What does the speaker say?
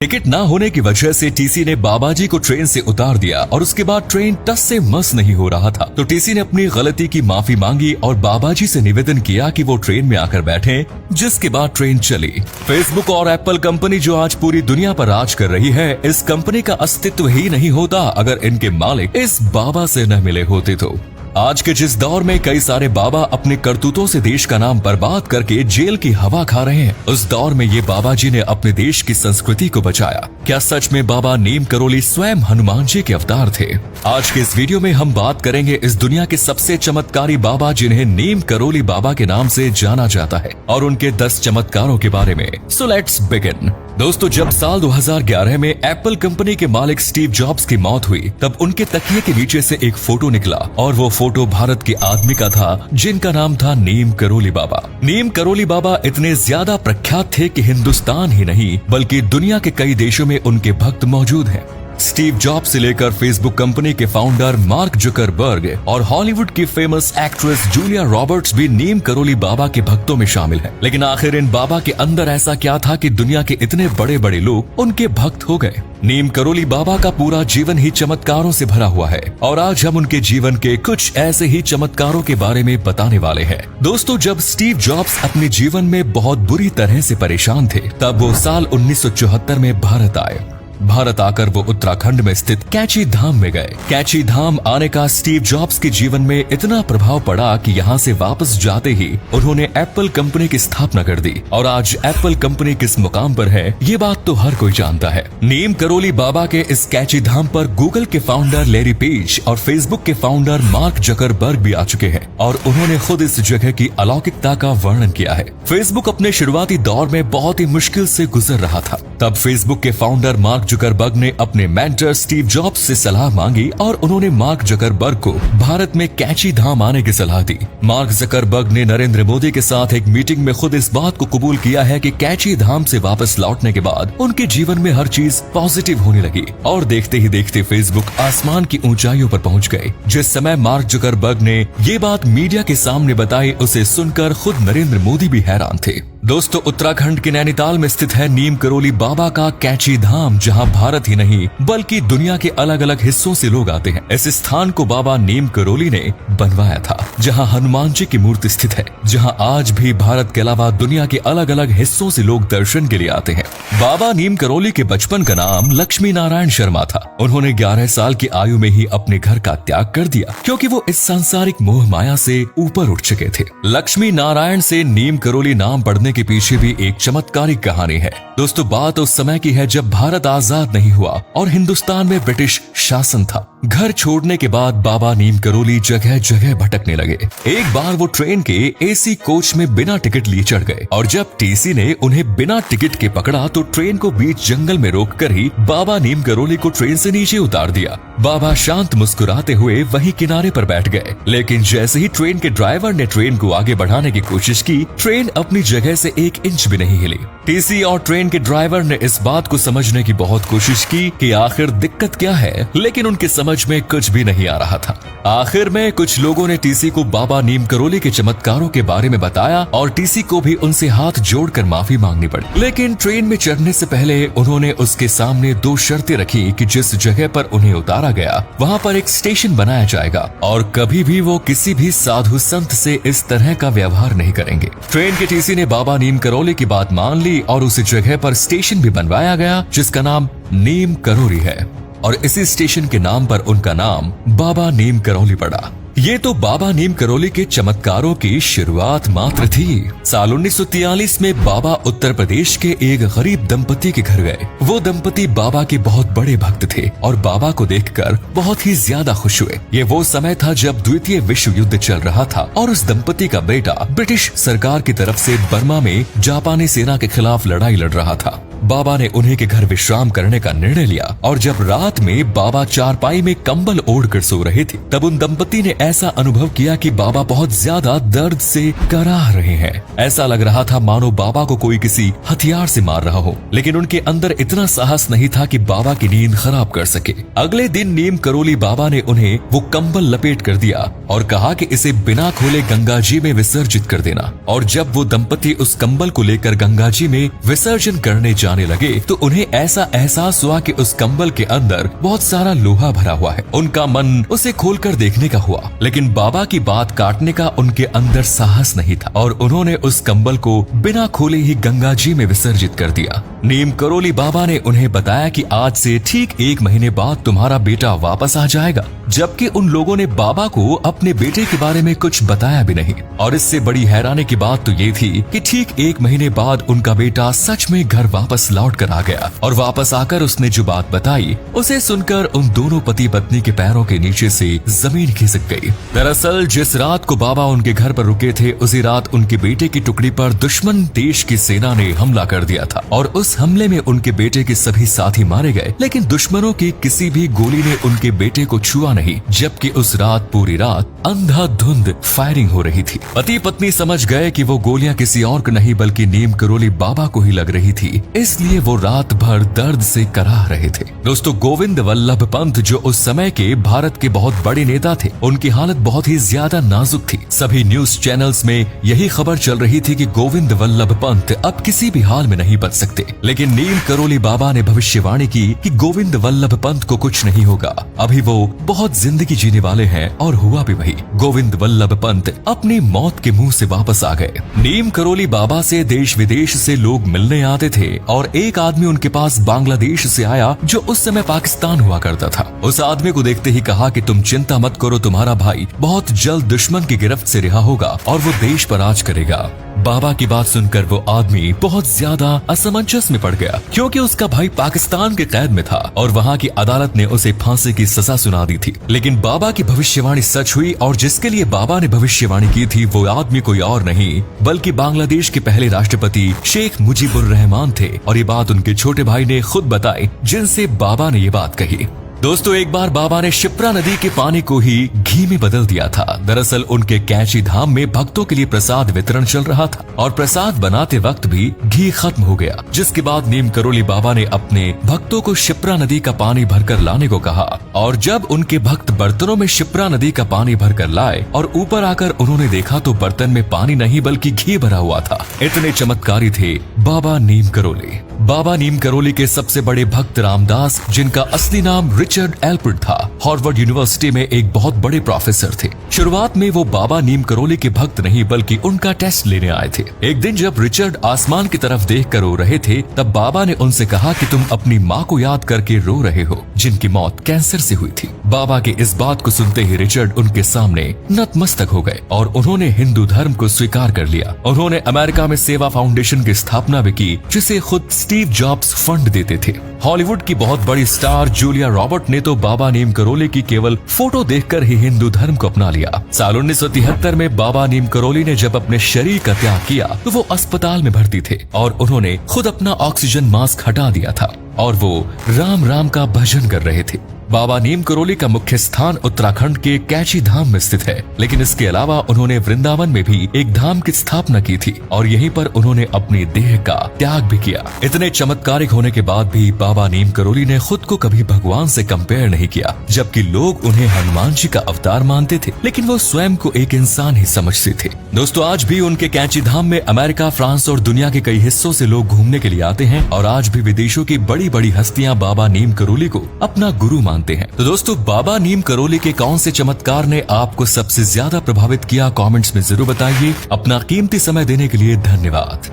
Ticket ना होने की वजह से टीसी ने बाबा जी को ट्रेन से उतार दिया और उसके बाद ट्रेन टस से मस नहीं हो रहा था। तो टीसी ने अपनी गलती की माफी मांगी और बाबा जी से निवेदन किया कि वो ट्रेन में आकर बैठें, जिसके बाद ट्रेन चली। फेसबुक और एप्पल कंपनी जो आज पूरी दुनिया पर राज कर रही है, इस कंपनी का अस्तित्व ही नहीं होता अगर इनके मालिक इस बाबा से न मिले होते तो। आज के जिस दौर में कई सारे बाबा अपने करतूतों से देश का नाम बर्बाद करके जेल की हवा खा रहे हैं, उस दौर में ये बाबा जी ने अपने देश की संस्कृति को बचाया। क्या सच में बाबा नीम करोली स्वयं हनुमान जी के अवतार थे? आज के इस वीडियो में हम बात करेंगे इस दुनिया के सबसे चमत्कारी बाबा जिन्हें नीम करोली बाबा के नाम से जाना जाता है और उनके 10 चमत्कारों के बारे में। So let's begin. दोस्तों, जब साल 2011 में एप्पल कंपनी के मालिक स्टीव जॉब्स की मौत हुई, तब उनके तकिए के नीचे से एक फोटो निकला और वो फोटो भारत के आदमी का था जिनका नाम था नीम करोली बाबा। नीम करोली बाबा इतने ज्यादा प्रख्यात थे कि हिंदुस्तान ही नहीं बल्कि दुनिया के कई देशों में उनके भक्त मौजूद हैं। स्टीव जॉब्स से लेकर फेसबुक कंपनी के फाउंडर मार्क जुकरबर्ग और हॉलीवुड की फेमस एक्ट्रेस जूलिया रॉबर्ट्स भी नीम करोली बाबा के भक्तों में शामिल हैं। लेकिन आखिर इन बाबा के अंदर ऐसा क्या था कि दुनिया के इतने बड़े बड़े लोग उनके भक्त हो गए? नीम करोली बाबा का पूरा जीवन ही चमत्कारों से भरा हुआ है और आज हम उनके जीवन के कुछ ऐसे ही चमत्कारों के बारे में बताने वाले हैं। दोस्तों, जब स्टीव जॉब्स अपने जीवन में बहुत बुरी तरह से परेशान थे, तब वो साल 1974 में भारत आए। भारत आकर वो उत्तराखंड में स्थित कैची धाम में गए। कैची धाम आने का स्टीव जॉब्स के जीवन में इतना प्रभाव पड़ा कि यहाँ से वापस जाते ही उन्होंने एप्पल कंपनी की स्थापना कर दी और आज एप्पल कंपनी किस मुकाम पर है ये बात तो हर कोई जानता है। नीम करोली बाबा के इस कैची धाम पर गूगल के फाउंडर लैरी पेज और फेसबुक के फाउंडर मार्क जुकरबर्ग भी आ चुके हैं और उन्होंने खुद इस जगह की अलौकिकता का वर्णन किया है। फेसबुक अपने शुरुआती दौर में बहुत ही मुश्किल से गुजर रहा था। तब फेसबुक के फाउंडर मार्क जुकरबर्ग ने अपने मेंटर स्टीव जॉब्स से सलाह मांगी और उन्होंने मार्क जुकरबर्ग को भारत में कैची धाम आने की सलाह दी। मार्क जुकरबर्ग ने नरेंद्र मोदी के साथ एक मीटिंग में खुद इस बात को कबूल किया है कि कैची धाम से वापस लौटने के बाद उनके जीवन में हर चीज पॉजिटिव होने लगी और देखते ही देखते फेसबुक आसमान की ऊंचाइयों पर पहुंच गए। जिस समय मार्क जुकरबर्ग ने ये बात मीडिया के सामने बताई, उसे सुनकर खुद नरेंद्र मोदी भी हैरान थे। दोस्तों, उत्तराखंड के नैनीताल में स्थित है नीम करोली बाबा का कैची धाम, जहां भारत ही नहीं बल्कि दुनिया के अलग अलग हिस्सों से लोग आते हैं। इस स्थान को बाबा नीम करोली ने बनवाया था, जहां हनुमान जी की मूर्ति स्थित है, जहां आज भी भारत के अलावा दुनिया के अलग अलग हिस्सों से लोग दर्शन के लिए आते हैं। बाबा नीम करोली के बचपन का नाम लक्ष्मी नारायण शर्मा था। उन्होंने 11 साल की आयु में ही अपने घर का त्याग कर दिया क्योंकि वो इस सांसारिक मोह माया से ऊपर उठ चुके थे। लक्ष्मी नारायण से नीम करोली नाम पड़ने के पीछे भी एक चमत्कारिक कहानी है। दोस्तों, बात उस समय की है जब भारत आजाद नहीं हुआ और हिंदुस्तान में ब्रिटिश शासन था। घर छोड़ने के बाद बाबा नीम करोली जगह जगह भटकने लगे। एक बार वो ट्रेन के एसी कोच में बिना टिकट लिए चढ़ गए और जब टीसी ने उन्हें बिना टिकट के पकड़ा तो ट्रेन को बीच जंगल में रोककर ही बाबा नीम करोली को ट्रेन से नीचे उतार दिया। बाबा शांत मुस्कुराते हुए वहीं किनारे पर बैठ गए, लेकिन जैसे ही ट्रेन के ड्राइवर ने ट्रेन को आगे बढ़ाने की कोशिश की, ट्रेन अपनी जगह से 1 इंच भी नहीं हिली। टीसी और ट्रेन के ड्राइवर ने इस बात को समझने की बहुत कोशिश की कि आखिर दिक्कत क्या है, लेकिन उनके समझ में कुछ भी नहीं आ रहा था। आखिर में कुछ लोगों ने टीसी को बाबा नीम करोली के चमत्कारों के बारे में बताया और टीसी को भी उनसे हाथ जोड़कर माफी मांगनी पड़ी। लेकिन ट्रेन में चढ़ने से पहले उन्होंने उसके सामने 2 शर्तें रखी कि जिस जगह पर उन्हें उतारा गया वहाँ पर एक स्टेशन बनाया जाएगा और कभी भी वो किसी भी साधु संत से इस तरह का व्यवहार नहीं करेंगे। ट्रेन के टीसी ने बाबा नीम करोली की बात मान ली और उस जगह पर स्टेशन भी बनवाया गया जिसका नाम नीम करोली है और इसी स्टेशन के नाम पर उनका नाम बाबा नीम करोली पड़ा। ये तो बाबा नीम करोली के चमत्कारों की शुरुआत मात्र थी। साल 1943 में बाबा उत्तर प्रदेश के एक गरीब दंपति के घर गए। वो दंपति बाबा के बहुत बड़े भक्त थे और बाबा को देखकर बहुत ही ज्यादा खुश हुए। ये वो समय था जब द्वितीय विश्व युद्ध चल रहा था और उस दंपति का बेटा ब्रिटिश सरकार की तरफ से बर्मा में जापानी सेना के खिलाफ लड़ाई लड़ रहा था। बाबा ने उन्हीं के घर विश्राम करने का निर्णय लिया और जब रात में बाबा चारपाई में कंबल ओढ़कर सो रहे थे, तब उन दंपति ने ऐसा अनुभव किया कि बाबा बहुत ज्यादा दर्द से कराह रहे हैं। ऐसा लग रहा था मानो बाबा को कोई किसी हथियार से मार रहा हो, लेकिन उनके अंदर इतना साहस नहीं था कि बाबा की नींद खराब कर सके। अगले दिन नीम करोली बाबा ने उन्हें वो कंबल लपेट कर दिया और कहा कि इसे बिना खोले गंगा जी में विसर्जित कर देना। और जब वो दंपति उस कंबल को लेकर गंगा जी में विसर्जन करने जाने लगे तो उन्हें ऐसा एहसास हुआ कि उस कंबल के अंदर बहुत सारा लोहा भरा हुआ है। उनका मन उसे खोलकर देखने का हुआ, लेकिन बाबा की बात काटने का उनके अंदर साहस नहीं था और उन्होंने उस कंबल को बिना खोले ही गंगा जी में विसर्जित कर दिया। नीम करोली बाबा ने उन्हें बताया कि आज से ठीक 1 महीने बाद तुम्हारा बेटा वापस आ जाएगा, जबकि उन लोगों ने बाबा को अपने बेटे के बारे में कुछ बताया भी नहीं। और इससे बड़ी हैरानी की बात तो ये थी कि ठीक 1 महीने बाद उनका बेटा सच में घर वापस लौट कर आ गया और वापस आकर उसने जो बात बताई उसे सुनकर उन दोनों पति पत्नी के पैरों के नीचे से जमीन खिसक गई। दरअसल जिस रात को बाबा उनके घर पर रुके थे उसी रात उनके बेटे की टुकड़ी पर दुश्मन देश की सेना ने हमला कर दिया था और उस हमले में उनके बेटे के सभी साथी मारे गए, लेकिन दुश्मनों की किसी भी गोली ने उनके बेटे को छुआ नहीं, जबकि उस रात पूरी रात अंधाधुंध फायरिंग हो रही थी। पति पत्नी समझ गए कि वो गोलियां किसी और को नहीं बल्कि नीम करोली बाबा को ही लग रही थी, इसलिए वो रात भर दर्द से कराह रहे थे। दोस्तों, गोविंद वल्लभ पंत जो उस समय के भारत के बहुत बड़े नेता थे, उनकी हालत बहुत ही ज्यादा नाजुक थी। सभी न्यूज चैनल्स में यही खबर चल रही थी कि गोविंद वल्लभ पंत अब किसी भी हाल में नहीं बच सकते, लेकिन नीम करोली बाबा ने भविष्यवाणी की कि गोविंद वल्लभ पंत को कुछ नहीं होगा, अभी वो बहुत जिंदगी जीने वाले हैं। और हुआ भी वही, गोविंद वल्लभ पंत अपनी मौत के मुंह से वापस आ गए। नीम करोली बाबा से देश विदेश से लोग मिलने आते थे और एक आदमी उनके पास बांग्लादेश से आया जो उस समय पाकिस्तान हुआ करता था। उस आदमी को देखते ही कहा कि तुम चिंता मत करो, तुम्हारा भाई बहुत जल्द दुश्मन की गिरफ्त से रिहा होगा और वो देश पर राज करेगा। बाबा की बात सुनकर वो आदमी बहुत ज्यादा असमंजस में पड़ गया, क्योंकि उसका भाई पाकिस्तान के कैद में था और वहाँ की अदालत ने उसे फांसी की सजा सुना दी थी। लेकिन बाबा की भविष्यवाणी सच हुई और जिसके लिए बाबा ने भविष्यवाणी की थी वो आदमी कोई और नहीं बल्कि बांग्लादेश के पहले राष्ट्रपति शेख मुजीबुर रहमान थे। और ये बात उनके छोटे भाई ने खुद बताई, जिनसे बाबा ने ये बात कही। दोस्तों, एक बार बाबा ने शिप्रा नदी के पानी को ही घी में बदल दिया था। दरअसल उनके कैची धाम में भक्तों के लिए प्रसाद वितरण चल रहा था और प्रसाद बनाते वक्त भी घी खत्म हो गया, जिसके बाद नीम करोली बाबा ने अपने भक्तों को शिप्रा नदी का पानी भरकर लाने को कहा। और जब उनके भक्त बर्तनों में शिप्रा नदी का पानी भरकर लाए और ऊपर आकर उन्होंने देखा तो बर्तन में पानी नहीं बल्कि घी भरा हुआ था। इतने चमत्कारी थे बाबा नीम करोली। बाबा नीम करोली के सबसे बड़े भक्त रामदास, जिनका असली नाम रिचर्ड एल्पर्ट था, हार्वर्ड यूनिवर्सिटी में एक बहुत बड़े प्रोफेसर थे। शुरुआत में वो बाबा नीम करोली के भक्त नहीं बल्कि उनका टेस्ट लेने आए थे। एक दिन जब रिचर्ड आसमान की तरफ देखकर रो रहे थे, तब बाबा ने उनसे कहा कि तुम अपनी माँ को याद करके रो रहे हो, जिनकी मौत कैंसर से हुई थी। बाबा के इस बात को सुनते ही रिचर्ड उनके सामने नतमस्तक हो गए और उन्होंने हिंदू धर्म को स्वीकार कर लिया। उन्होंने अमेरिका में सेवा फाउंडेशन की स्थापना भी की, जिसे खुद स्टीव जॉब्स फंड देते थे। हॉलीवुड की बहुत बड़ी स्टार जूलिया रॉबर्ट ने तो बाबा नीम करोली की केवल फोटो देखकर ही हिंदू धर्म को अपना लिया। साल 1973 में बाबा नीम करोली ने जब अपने शरीर का त्याग किया तो वो अस्पताल में भर्ती थे और उन्होंने खुद अपना ऑक्सीजन मास्क हटा दिया था और वो राम राम का भजन कर रहे थे। बाबा नीम करोली का मुख्य स्थान उत्तराखंड के कैची धाम में स्थित है, लेकिन इसके अलावा उन्होंने वृंदावन में भी एक धाम की स्थापना की थी और यहीं पर उन्होंने अपनी देह का त्याग भी किया। इतने चमत्कारिक होने के बाद भी बाबा नीम करोली ने खुद को कभी भगवान से कंपेयर नहीं किया, जबकि लोग उन्हें हनुमान जी का अवतार मानते थे, लेकिन वो स्वयं को एक इंसान ही समझते थे। दोस्तों, आज भी उनके कैची धाम में अमेरिका, फ्रांस और दुनिया के कई हिस्सों से लोग घूमने के लिए आते हैं और आज भी विदेशों की बड़ी बड़ी हस्तियां बाबा नीम करोली को अपना गुरु मानते हैं। तो दोस्तों, बाबा नीम करोली के कौन से चमत्कार ने आपको सबसे ज्यादा प्रभावित किया, कमेंट्स में जरूर बताइए। अपना कीमती समय देने के लिए धन्यवाद।